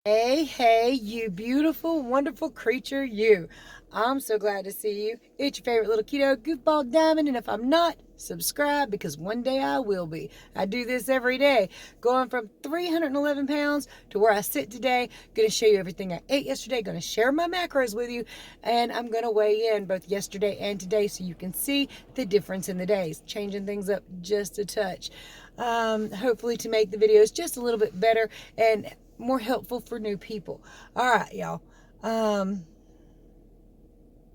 Hey, hey, you beautiful, wonderful creature, you. I'm so glad to see you. It's your favorite little keto goofball diamond, and if I'm not, subscribe because one day I will be. I do this every day, going from 311 pounds to where I sit today. Going to show you everything I ate yesterday, going to share my macros with you, and I'm going to weigh in both yesterday and today so you can see the difference in the days, changing things up just a touch. Hopefully to make the videos just a little bit better and more helpful for new people. All right, y'all.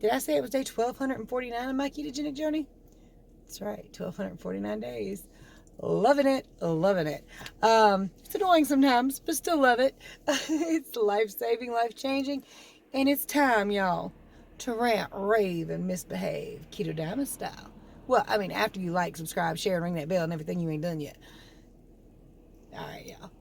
Did I say it was day 1249 of my ketogenic journey? That's right, 1249 days. Loving it, loving it. It's annoying sometimes, but still love it. It's life-saving, life-changing, and it's time, y'all, to rant, rave, and misbehave, Keto Diamond style. Well, I mean, after you like, subscribe, share, and ring that bell, and everything you ain't done yet. All right, y'all.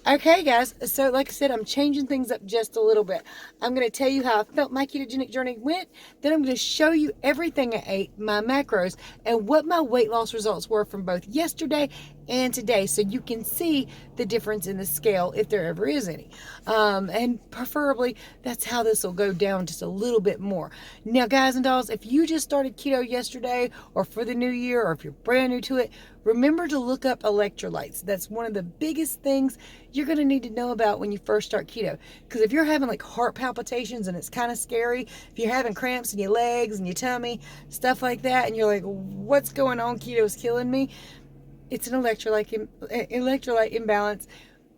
Okay, guys, so like I said, I'm changing things up just a little bit. I'm going to tell you how I felt my ketogenic journey went. Then I'm going to show you everything I ate, my macros, and what my weight loss results were from both yesterday and today, so you can see the difference in the scale if there ever is any. And preferably, that's how this will go down just a little bit more. Now, guys and dolls, if you just started keto yesterday or for the new year, or if you're brand new to it, remember to look up electrolytes. That's one of the biggest things you're going to need to know about when you first start keto. Because if you're having like heart palpitations and it's kind of scary, if you're having cramps in your legs and your tummy, stuff like that, and you're like, what's going on? Keto is killing me. It's an electrolyte imbalance.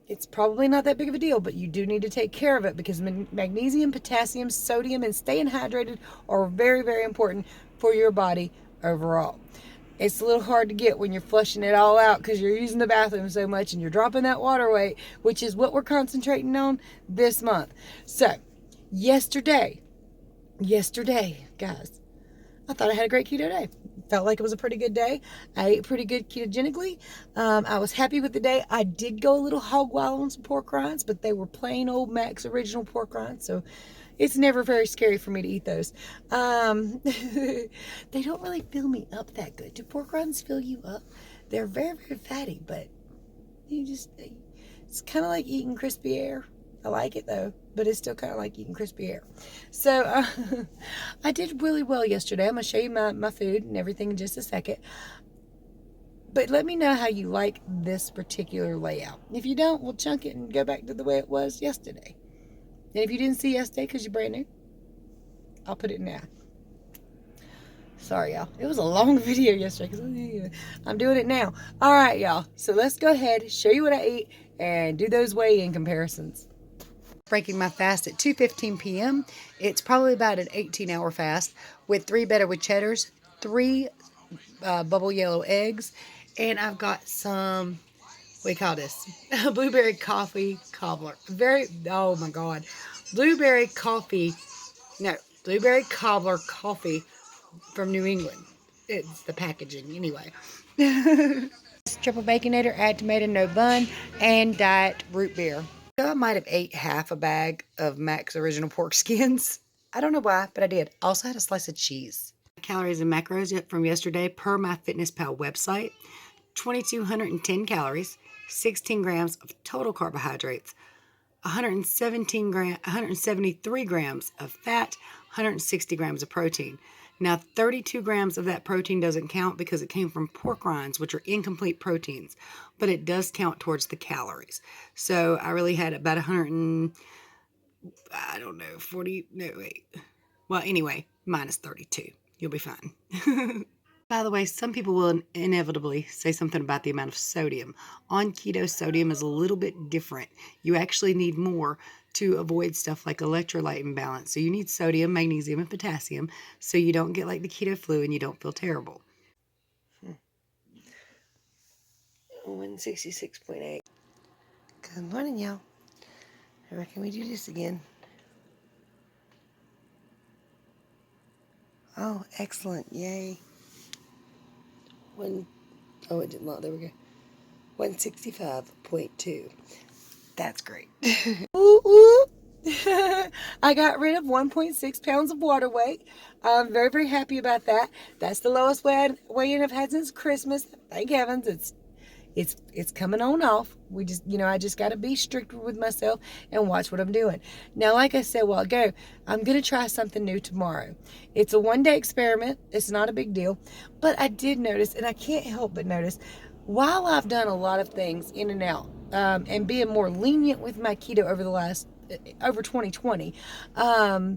It's probably not that big of a deal, but you do need to take care of it because magnesium, potassium, sodium, and staying hydrated are very, very important for your body overall. It's a little hard to get when you're flushing it all out because you're using the bathroom so much and you're dropping that water weight, which is what we're concentrating on this month. So, yesterday, guys, I thought I had a great keto day. Felt like it was a pretty good day. I ate pretty good ketogenically. I was happy with the day. I did go a little hog wild on some pork rinds, but they were plain old Max original pork rinds, so it's never very scary for me to eat those. They don't really fill me up that good. Do pork rinds fill you up? They're very, very fatty, but it's kind of like eating crispy air. I like it though, but it's still kind of like eating crispy air. So I did really well yesterday. I'm going to show you my food and everything in just a second. But let me know how you like this particular layout. If you don't, we'll chunk it and go back to the way it was yesterday. And if you didn't see yesterday because you're brand new, I'll put it now. Sorry, y'all. It was a long video yesterday because I'm doing it now. All right, y'all. So let's go ahead, show you what I eat, and do those weigh-in comparisons. Breaking my fast at 2:15 p.m. It's probably about an 18-hour fast with 3 Better with Cheddars, 3 bubble yellow eggs, and I've got some, what do you call this? Blueberry coffee cobbler. Oh my God. Blueberry cobbler coffee from New England. It's the packaging anyway. Triple baconator, add tomato, no bun, and diet root beer. I might have ate half a bag of Mac's original pork skins. I don't know why, but I did. I also had a slice of cheese. Calories and macros from yesterday per MyFitnessPal website. 2,210 calories, 16 grams of total carbohydrates, 173 grams of fat, 160 grams of protein. Now, 32 grams of that protein doesn't count because it came from pork rinds, which are incomplete proteins, but it does count towards the calories. So I really had about 40, no, wait. Well, anyway, minus 32. You'll be fine. By the way, some people will inevitably say something about the amount of sodium. On keto, sodium is a little bit different. You actually need more to avoid stuff like electrolyte imbalance. So you need sodium, magnesium, and potassium so you don't get like the keto flu and you don't feel terrible. 166.8. Good morning, y'all. I reckon we do this again. Oh, excellent. Yay. One, oh, it didn't lock. There we go. 165.2. That's great. Ooh, ooh. I got rid of 1.6 pounds of water weight. I'm very, very happy about that. That's the lowest weigh-in I've had since Christmas. Thank heavens. It's coming on off. We just, I just got to be strict with myself and watch what I'm doing. Now, like I said a while ago, I'm going to try something new tomorrow. It's a one-day experiment. It's not a big deal. But I did notice, and I can't help but notice, while I've done a lot of things in and out, and being more lenient with my keto over 2020, I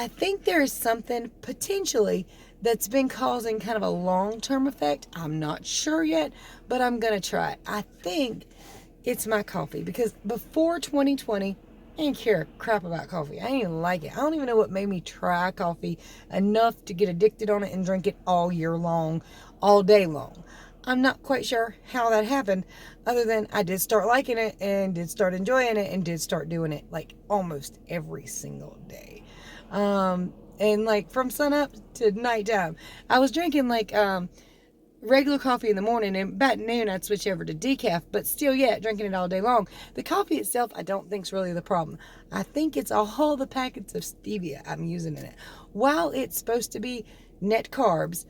think there is something potentially that's been causing kind of a long-term effect. I'm not sure yet, but I'm going to try it. I think it's my coffee, because before 2020, I didn't care a crap about coffee. I didn't even like it. I don't even know what made me try coffee enough to get addicted on it and drink it all year long, all day long. I'm not quite sure how that happened, other than I did start liking it and did start enjoying it and did start doing it like almost every single day. And like from sunup to nighttime, I was drinking like regular coffee in the morning, and about noon I'd switch over to decaf, but still drinking it all day long. The coffee itself I don't think is really the problem. I think it's all the packets of stevia I'm using in it. While it's supposed to be net carbs,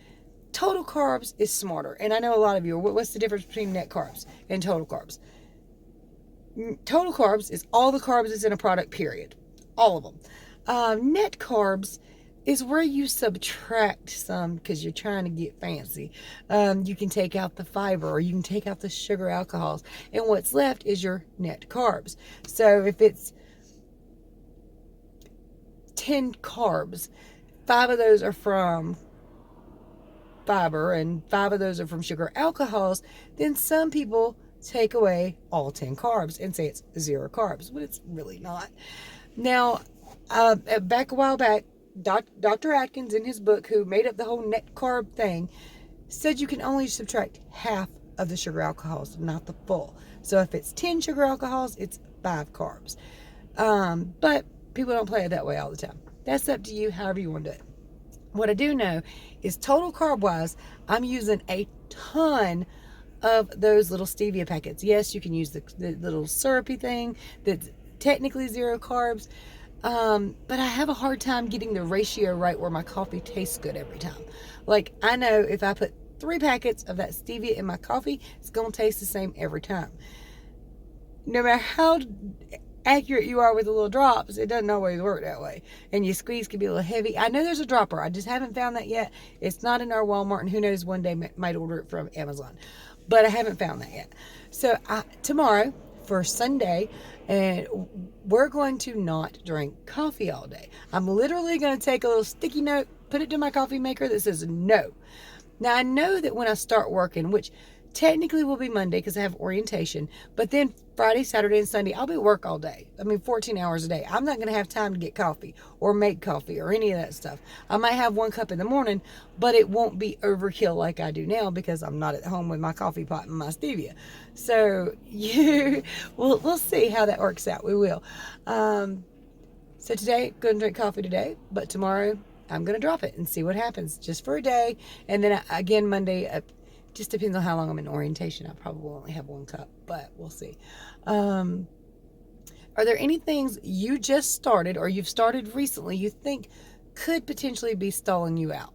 total carbs is smarter. And I know a lot of you are, what's the difference between net carbs and total carbs? Total carbs is all the carbs that's in a product, period. All of them. Net carbs is where you subtract some because you're trying to get fancy. You can take out the fiber, or you can take out the sugar alcohols, and what's left is your net carbs. So if it's 10 carbs, 5 of those are from fiber and 5 of those are from sugar alcohols, then some people take away all 10 carbs and say it's 0 carbs, but it's really not. Now, back a while back, Dr. Atkins, in his book, who made up the whole net carb thing, said you can only subtract half of the sugar alcohols, not the full. So if it's 10 sugar alcohols, it's 5 carbs. But people don't play it that way all the time. That's up to you, however you want to do it. What I do know is total carb wise, I'm using a ton of those little stevia packets. Yes, you can use the little syrupy thing that's technically 0 carbs. But I have a hard time getting the ratio right where my coffee tastes good every time. Like, I know if I put 3 packets of that stevia in my coffee, it's going to taste the same every time. No matter how accurate you are with the little drops, it doesn't always work that way. And your squeeze can be a little heavy. I know there's a dropper. I just haven't found that yet. It's not in our Walmart, and who knows, one day might order it from Amazon. But I haven't found that yet. So tomorrow, for Sunday, and we're going to not drink coffee all day. I'm literally going to take a little sticky note, put it to my coffee maker that says no. Now, I know that when I start working, which technically will be Monday because I have orientation, but then Friday, Saturday, and Sunday, I'll be at work all day. 14 hours a day. I'm not going to have time to get coffee or make coffee or any of that stuff. I might have 1 cup in the morning, but it won't be overkill like I do now because I'm not at home with my coffee pot and my stevia. So we'll see how that works out. We will. So today, going to drink coffee today, but tomorrow I'm going to drop it and see what happens just for a day. And then again, Monday, just depends on how long I'm in orientation. I probably will only have 1 cup, but we'll see. Are there any things you just started or you've started recently you think could potentially be stalling you out?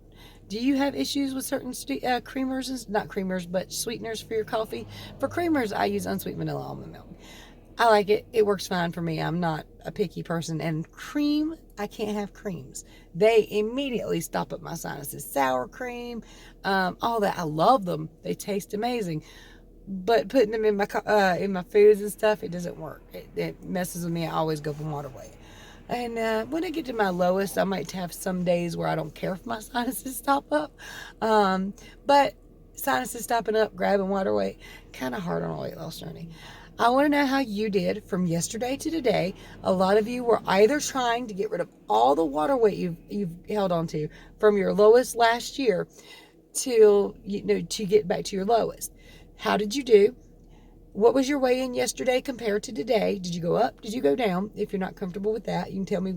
Do you have issues with certain creamers, not creamers, but sweeteners for your coffee? For creamers, I use unsweetened vanilla almond milk. I like it. It works fine for me. I'm not a picky person. And cream, I can't have creams. They immediately stop up my sinuses. Sour cream, all that. I love them. They taste amazing. But putting them in my foods and stuff, it doesn't work. It messes with me. I always go from water weight. And when I get to my lowest, I might have some days where I don't care if my sinuses stop up. But sinuses stopping up, grabbing water weight, kind of hard on a weight loss journey. I want to know how you did from yesterday to today. A lot of you were either trying to get rid of all the water weight you've held on to from your lowest last year to get back to your lowest. How did you do? What was your weigh-in yesterday compared to today? Did you go up? Did you go down? If you're not comfortable with that, you can tell me,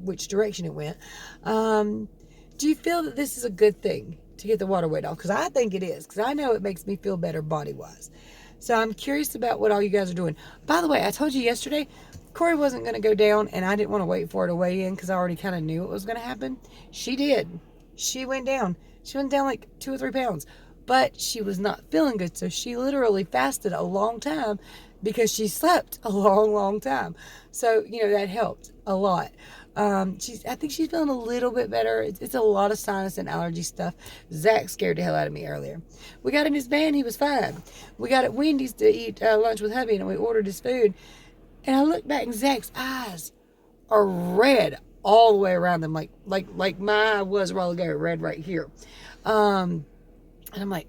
which direction it went. Do you feel that this is a good thing? to get the water weight off, because I think it is, because I know it makes me feel better body-wise. So I'm curious about what all you guys are doing. By the way, I told you yesterday, Corey wasn't going to go down, and I didn't want to wait for her to weigh in because I already kind of knew it was going to happen. She did. She went down. She went down like 2 or 3 pounds, but she was not feeling good, so she literally fasted a long time because she slept a long, long time. So, you know, that helped a lot. I think she's feeling a little bit better. It's a lot of sinus and allergy stuff. Zach scared the hell out of me earlier. We got in his van. He was fine. We got at Wendy's to eat lunch with hubby, and we ordered his food. And I looked back, and Zach's eyes are red all the way around them, like my was a while ago, red right here. And I'm like,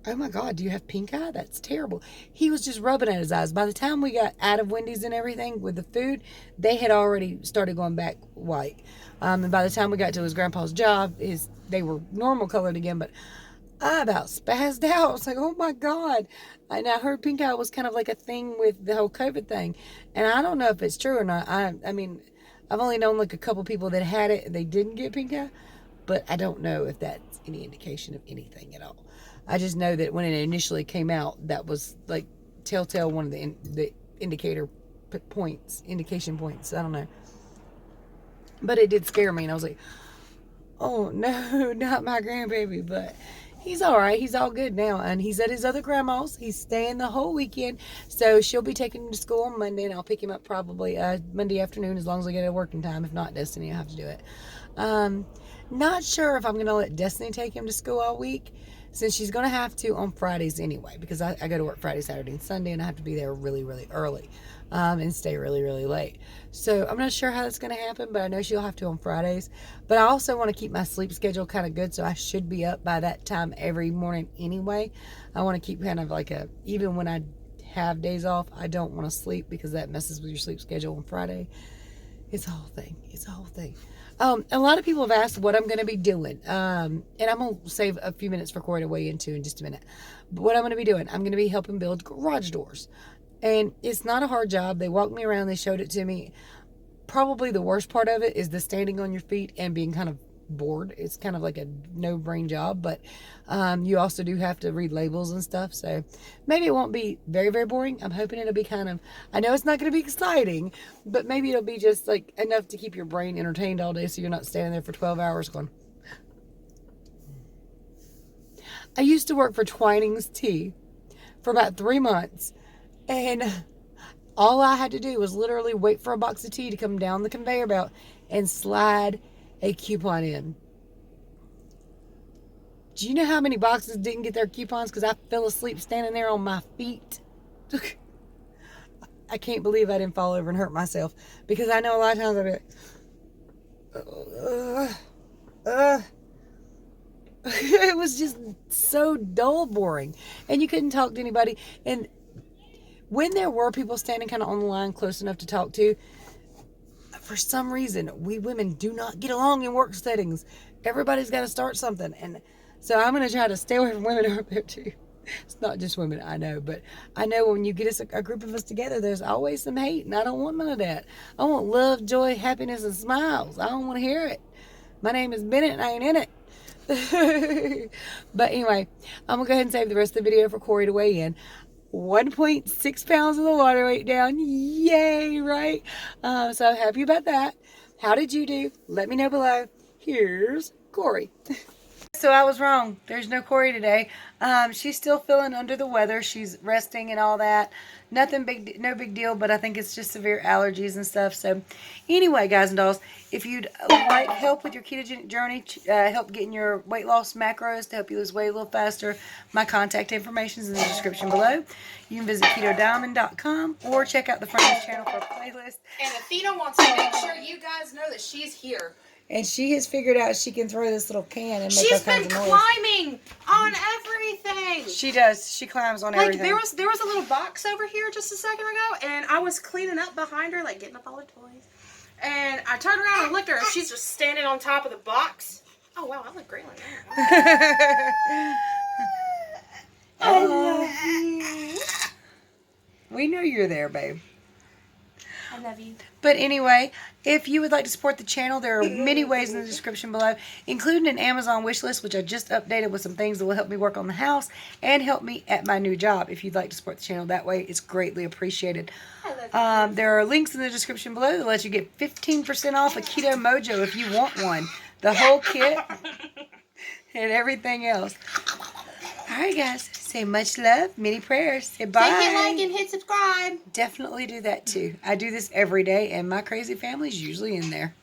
oh my God, do you have pink eye? That's terrible. He was just rubbing at his eyes. By the time we got out of Wendy's and everything with the food, they had already started going back white. And by the time we got to his grandpa's job, they were normal colored again, but I about spazzed out. I was like, oh my God. And I heard pink eye was kind of like a thing with the whole COVID thing. And I don't know if it's true or not. I mean, I've only known like a couple people that had it and they didn't get pink eye, but I don't know if that's any indication of anything at all. I just know that when it initially came out, that was like telltale, one of the indication points. I don't know. But it did scare me, and I was like, oh no, not my grandbaby. But he's all right. He's all good now, and he's at his other grandma's. He's staying the whole weekend, so she'll be taking him to school on Monday, and I'll pick him up probably Monday afternoon, as long as I get a working time. If not, Destiny, I'll have to do it. Not sure if I'm going to let Destiny take him to school all week, since she's going to have to on Fridays anyway, because I go to work Friday, Saturday, and Sunday, and I have to be there really, really early and stay really, really late. So I'm not sure how that's going to happen, but I know she'll have to on Fridays. But I also want to keep my sleep schedule kind of good, so I should be up by that time every morning anyway. I want to keep kind of like even when I have days off, I don't want to sleep because that messes with your sleep schedule on Friday. It's a whole thing. It's a whole thing. A lot of people have asked what I'm going to be doing. And I'm going to save a few minutes for Corey to weigh into in just a minute. But what I'm going to be doing, I'm going to be helping build garage doors. And it's not a hard job. They walked me around. They showed it to me. Probably the worst part of it is the standing on your feet and being kind of bored. It's kind of like a no-brain job. But you also do have to read labels and stuff. So maybe it won't be very, very boring. I'm hoping it'll be kind of, I know it's not going to be exciting, but maybe it'll be just like enough to keep your brain entertained all day so you're not standing there for 12 hours going. I used to work for Twinings Tea for about 3 months. And all I had to do was literally wait for a box of tea to come down the conveyor belt and slide a coupon in. Do you know how many boxes didn't get their coupons because I fell asleep standing there on my feet? I can't believe I didn't fall over and hurt myself, because I know a lot of times I'd be like, it was just so dull, boring, and you couldn't talk to anybody. And when there were people standing kind of on the line close enough to talk to, for some reason, we women do not get along in work settings. Everybody's got to start something. And so I'm going to try to stay away from women over there too. It's not just women, I know. But I know when you get a group of us together, there's always some hate. And I don't want none of that. I want love, joy, happiness, and smiles. I don't want to hear it. My name is Bennett and I ain't in it. But anyway, I'm going to go ahead and save the rest of the video for Corey to weigh in. 1.6 pounds of the water weight down. Yay, right? So I'm happy about that. How did you do? Let me know below. Here's Corey. So I was wrong. There's no Corey today. She's still feeling under the weather. She's resting and all that. Nothing big, no big deal, but I think it's just severe allergies and stuff. So anyway, guys and dolls, if you'd like help with your ketogenic journey, help getting your weight loss macros to help you lose weight a little faster, my contact information is in the description below. You can visit KetoDiamond.com or check out the Friends channel for a playlist. And Athena wants to make sure you guys know that she's here. And she has figured out she can throw this little can and make She's all kinds been of noise. climbing on everything. She does. She climbs on like everything. there was a little box over here just a second ago, and I was cleaning up behind her, like getting up all the toys. And I turned around and looked at her, and she's just standing on top of the box. Oh wow, I look great like that. I love you. We know you're there, babe. I love you. But anyway, if you would like to support the channel, there are many ways in the description below, including an Amazon wish list, which I just updated with some things that will help me work on the house and help me at my new job. If you'd like to support the channel that way, it's greatly appreciated. There are links in the description below that let you get 15% off a Keto Mojo if you want one. The whole kit and everything else. Alright guys, say much love, many prayers, say bye. Hit like and hit subscribe. Definitely do that too. I do this every day and my crazy family's usually in there.